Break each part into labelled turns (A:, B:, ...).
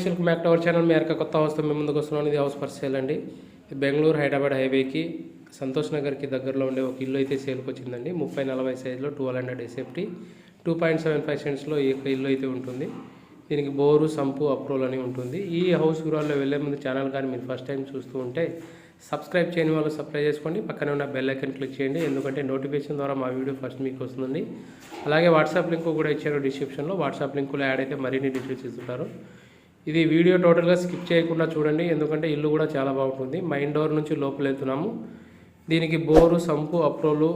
A: Friends, welcome back to our channel. మీ కొత్త హౌస్తో మేము ముందుకు వస్తున్నాను. ఇది హౌస్ ఫర్ సేల్ అండి. ఇది బెంగళూరు హైదరాబాద్ హైవేకి సంతోష్ నగర్కి దగ్గరలో ఉండే ఒక ఇల్లు అయితే సేల్కి వచ్చిందండి. 30-40 సైజులో 1200 ఎస్ఎఫ్టీ 2.75 సెంట్స్లో ఈ యొక్క ఇల్లు అయితే ఉంటుంది. దీనికి బోరు, సంపు, అప్రూవల్ అని ఉంటుంది. ఈ హౌస్ వివరాల్లో వెళ్ళే ముందు ఛానల్ కానీ మీరు ఫస్ట్ టైం చూస్తూ ఉంటే సబ్స్క్రైబ్ చేయని వాళ్ళు సబ్స్క్రైబ్ చేసుకోండి. పక్కనే ఉన్న బెల్ ఐకన్ క్లిక్ చేయండి, ఎందుకంటే నోటిఫికేషన్ ద్వారా మా వీడియో ఫస్ట్ మీకు వస్తుందండి. అలాగే వాట్సాప్ లింక్ కూడా ఇచ్చారు డిస్క్రిప్షన్లో. వాట్సాప్ లింకులో యాడ్ అయితే మరిన్ని డీటెయిల్స్ ఇస్తుంటారు. ఇది వీడియో టోటల్గా స్కిప్ చేయకుండా చూడండి, ఎందుకంటే ఇల్లు కూడా చాలా బాగుంటుంది. మెయిన్ డోర్ నుంచి లోపల వెళ్తున్నాము. దీనికి బోరు, సంపు, అప్రూవల్,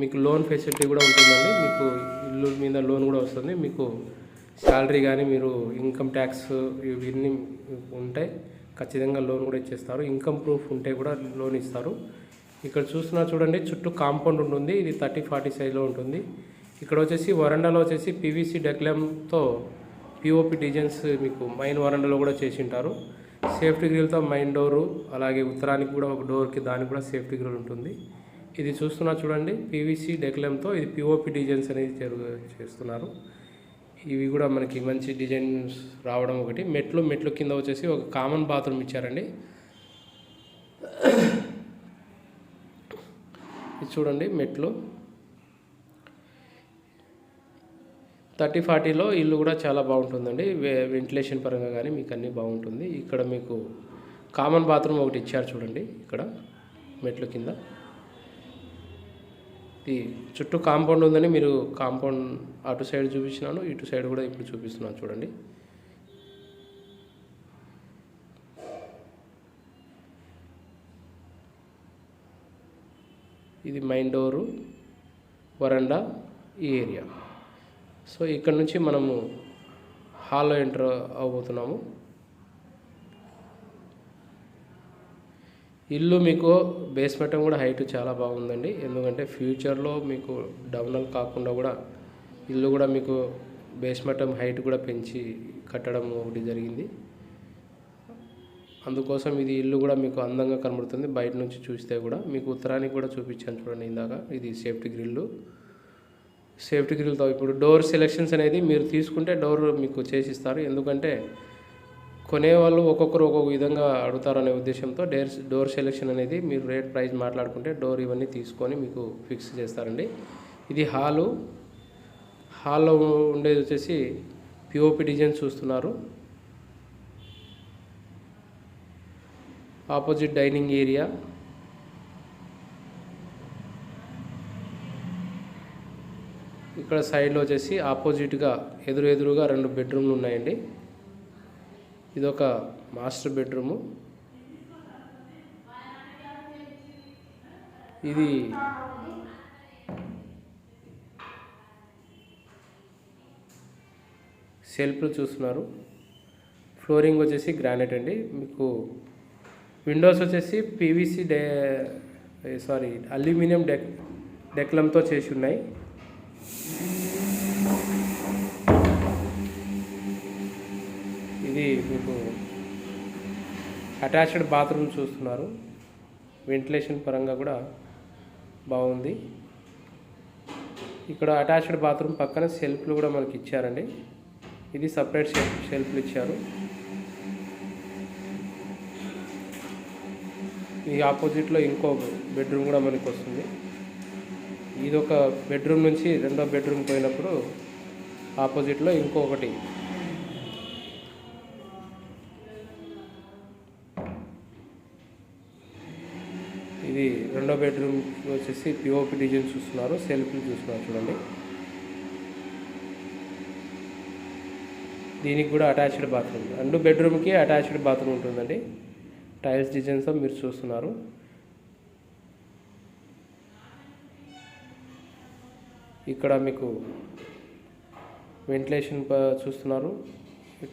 A: మీకు లోన్ ఫెసిలిటీ కూడా ఉంటుందండి. మీకు ఇల్లు మీద లోన్ కూడా వస్తుంది. మీకు శాలరీ కానీ మీరు ఇన్కమ్ ట్యాక్స్ ఇవన్నీ ఉంటాయి, ఖచ్చితంగా లోన్ కూడా ఇచ్చేస్తారు. ఇన్కమ్ ప్రూఫ్ ఉంటే కూడా లోన్ ఇస్తారు. ఇక్కడ చూస్తున్నా చూడండి, చుట్టూ కాంపౌండ్ ఉంటుంది. ఇది 30-40 సైజులో ఉంటుంది. ఇక్కడ వచ్చేసి వరండాలో వచ్చేసి పీవీసీ డెక్లమ్తో పిఓపి డిజైన్స్ మీకు మైన్ వరండాలో కూడా చేసి ఉంటారు. సేఫ్టీ గ్రిల్తో మైన్ డోరు, అలాగే ఉత్తరానికి కూడా ఒక డోర్కి దానికి కూడా సేఫ్టీ గ్రిల్ ఉంటుంది. ఇది చూస్తున్నా చూడండి, పీవీసీ డెక్లమ్తో ఇది పిఓపి డిజైన్స్ అనేది చేస్తున్నారు. ఇవి కూడా మనకి మంచి డిజైన్స్ రావడం ఒకటి. మెట్లు కింద వచ్చేసి ఒక కామన్ బాత్రూమ్ ఇచ్చారండి. ఇది చూడండి మెట్లు. 30-40లో ఇల్లు కూడా చాలా బాగుంటుందండి. వెంటిలేషన్ పరంగా కానీ మీకు అన్నీ బాగుంటుంది. ఇక్కడ మీకు కామన్ బాత్రూమ్ ఒకటి ఇచ్చారు చూడండి. ఇక్కడ మెట్లు కింద ఈ చుట్టూ కాంపౌండ్ ఉందని మీరు కాంపౌండ్ అటు సైడ్ చూపించినాను, ఇటు సైడ్ కూడా ఇప్పుడు చూపిస్తున్నాను చూడండి. ఇది మెయిన్ డోరు, వరండా, ఈ ఏరియా. సో ఇక్కడ నుంచి మనము హాల్లో ఎంటర్ అవబోతున్నాము. ఇల్లు మీకు బేస్మెంట్ కూడా హైట్ చాలా బాగుందండి, ఎందుకంటే ఫ్యూచర్లో మీకు డౌనల్ కాకుండా కూడా ఇల్లు కూడా మీకు బేస్మెంట్ హైట్ కూడా పెంచి కట్టడం ఒకటి జరిగింది. అందుకోసం ఇది ఇల్లు కూడా మీకు అందంగా కనబడుతుంది. బయట నుంచి చూస్తే కూడా మీకు ఉత్తరానికి కూడా చూపించాను చూడండి ఇందాక. ఇది సేఫ్టీ గ్రిల్తో ఇప్పుడు డోర్ సెలెక్షన్స్ అనేది మీరు తీసుకుంటే డోర్ మీకు చేసిస్తారు. ఎందుకంటే కొనేవాళ్ళు ఒక్కొక్కరు ఒక్కొక్క విధంగా అడుగుతారనే ఉద్దేశంతో డోర్ సెలెక్షన్ అనేది మీరు రేట్ ప్రైస్ మాట్లాడుకుంటే డోర్ ఇవన్నీ తీసుకొని మీకు ఫిక్స్ చేస్తారండి. ఇది హాల్లో ఉండేది వచ్చేసి పిఓపి డిజైన్ చూస్తున్నారు. ఆపోజిట్ డైనింగ్ ఏరియా, ఇక్కడ సైడ్లో వచ్చేసి ఆపోజిట్గా ఎదురుగా 2 బెడ్రూమ్లు ఉన్నాయండి. ఇదొక మాస్టర్ బెడ్రూము. ఇది సెల్ఫ్లు చూస్తున్నారు. ఫ్లోరింగ్ వచ్చేసి గ్రానైట్ అండి. మీకు విండోస్ వచ్చేసి పీవీసీ అల్యూమినియం డెక్లంతో చేసి ఉన్నాయి. ఇది మీకు అటాచ్డ్ బాత్రూమ్ చూస్తున్నారు. వెంటిలేషన్ పరంగా కూడా బాగుంది. ఇక్కడ అటాచ్డ్ బాత్రూమ్ పక్కన సెల్ఫ్లు కూడా మనకి ఇచ్చారండి. ఇది సపరేట్ షెల్ఫ్లు ఇచ్చారు. ఈ ఆపోజిట్లో ఇంకో బెడ్రూమ్ కూడా మనకి వస్తుంది. ఇది ఒక బెడ్రూమ్ నుంచి రెండో బెడ్రూమ్ పోయినప్పుడు ఆపోజిట్లో ఇంకొకటి. ఇది రెండో బెడ్రూమ్ వచ్చేసి పిఓపి డిజైన్ చూస్తున్నారు. సెల్ఫ్లు చూస్తున్నారు చూడండి. దీనికి కూడా అటాచ్డ్ బాత్రూమ్, 2 బెడ్రూమ్కి అటాచ్డ్ బాత్రూమ్ ఉంటుందండి. టైల్స్ డిజైన్స్తో మీరు చూస్తున్నారు. ఇక్కడ మీకు వెంటిలేషన్ చూస్తున్నారు.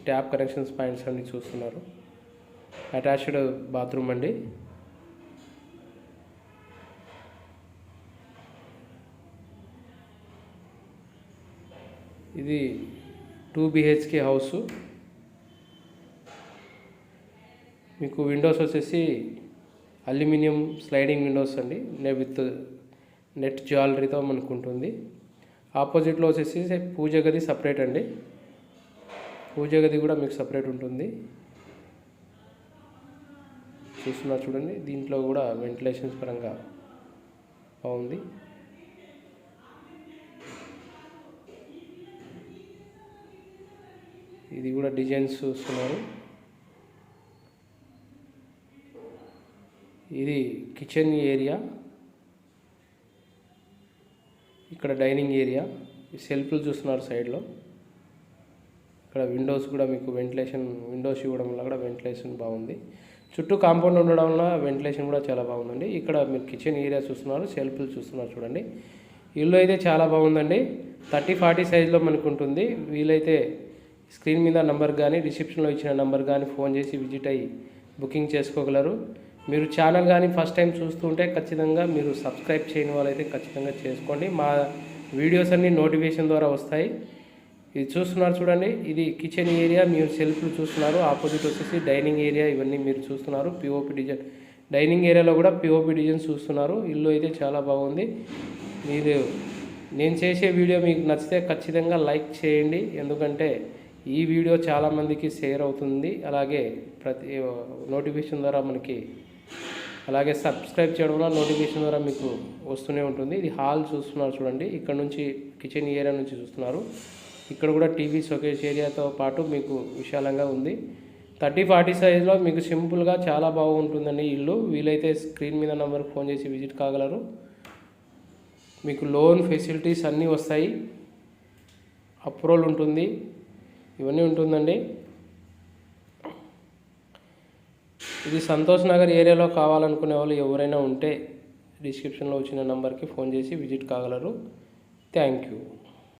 A: ట్యాప్ కనెక్షన్స్ పాయింట్స్ అన్ని చూస్తున్నారు. అటాచ్డ్ బాత్రూమ్ అండి. ఇది 2 BHK హౌసు. మీకు విండోస్ వచ్చేసి అల్యూమినియం స్లైడింగ్ విండోస్ అండి, విత్ నెట్ జ్యువెలరీతో మనకు ఉంటుంది. ఆపోజిట్లో వచ్చేసి పూజ గది సపరేట్ అండి. పూజ గది కూడా మీకు సపరేట్ ఉంటుంది. చూస్తున్నారు చూడండి, దీంట్లో కూడా వెంటిలేషన్స్ పరంగా బాగుంది. ఇది కూడా డిజైన్స్ చూస్తున్నారు. ఇది కిచెన్ ఏరియా, ఇక్కడ డైనింగ్ ఏరియా, సెల్ఫ్లు చూస్తున్నారు సైడ్లో. ఇక్కడ విండోస్ కూడా మీకు విండోస్ ఇవ్వడం వల్ల కూడా వెంటిలేషన్ బాగుంది. చుట్టూ కాంపౌండ్ ఉండడం వల్ల వెంటిలేషన్ కూడా చాలా బాగుందండి. ఇక్కడ మీరు కిచెన్ ఏరియా చూస్తున్నారు, సెల్ఫ్లు చూస్తున్నారు చూడండి. ఇల్లు అయితే చాలా బాగుందండి. 30-40 సైజులో మనకు ఉంటుంది. వీలైతే స్క్రీన్ మీద నంబర్ కానీ డిస్క్రిప్షన్లో ఇచ్చిన నంబర్ కానీ ఫోన్ చేసి విజిట్ అయ్యి బుకింగ్ చేసుకోగలరు. మీరు ఛానల్ కానీ ఫస్ట్ టైం చూస్తుంటే ఖచ్చితంగా మీరు సబ్స్క్రైబ్ చేయని వాళ్ళైతే ఖచ్చితంగా చేసుకోండి. మా వీడియోస్ అన్నీ నోటిఫికేషన్ ద్వారా వస్తాయి. ఇది చూస్తున్నారు చూడండి, ఇది కిచెన్ ఏరియా, మీరు సెల్ఫ్లు చూస్తున్నారు. ఆపోజిట్ వచ్చేసి డైనింగ్ ఏరియా, ఇవన్నీ మీరు చూస్తున్నారు. పిఓపి డిజైన్, డైనింగ్ ఏరియాలో కూడా పిఓపి డిజైన్ చూస్తున్నారు. ఇల్లు అయితే చాలా బాగుంది. నేను చేసే వీడియో మీకు నచ్చితే ఖచ్చితంగా లైక్ చేయండి, ఎందుకంటే ఈ వీడియో చాలామందికి షేర్ అవుతుంది. అలాగే ప్రతి నోటిఫికేషన్ ద్వారా మనకి, అలాగే సబ్స్క్రైబ్ చేయడం వల్ల నోటిఫికేషన్ ద్వారా మీకు వస్తూనే ఉంటుంది. ఇది హాల్ చూస్తున్నారు చూడండి, ఇక్కడ నుంచి కిచెన్ ఏరియా నుంచి చూస్తున్నారు. ఇక్కడ కూడా టీవీ షోకేస్ ఏరియాతో పాటు మీకు విశాలంగా ఉంది. 30-40 సైజులో మీకు సింపుల్గా చాలా బాగుంటుందండి ఇల్లు. వీలైతే స్క్రీన్ మీద నెంబర్కి ఫోన్ చేసి విజిట్ కాగలరు. మీకు లోన్ ఫెసిలిటీస్ అన్నీ వస్తాయి, అప్రూవల్ ఉంటుంది, ఇవన్నీ ఉంటుందండి. ఇది సంతోష్ నగర్ ఏరియాలో కావాలనుకునే వాళ్ళు ఎవరైనా ఉంటే డిస్క్రిప్షన్లో వచ్చిన నెంబర్కి ఫోన్ చేసి విజిట్ కాగలరు. Thank you.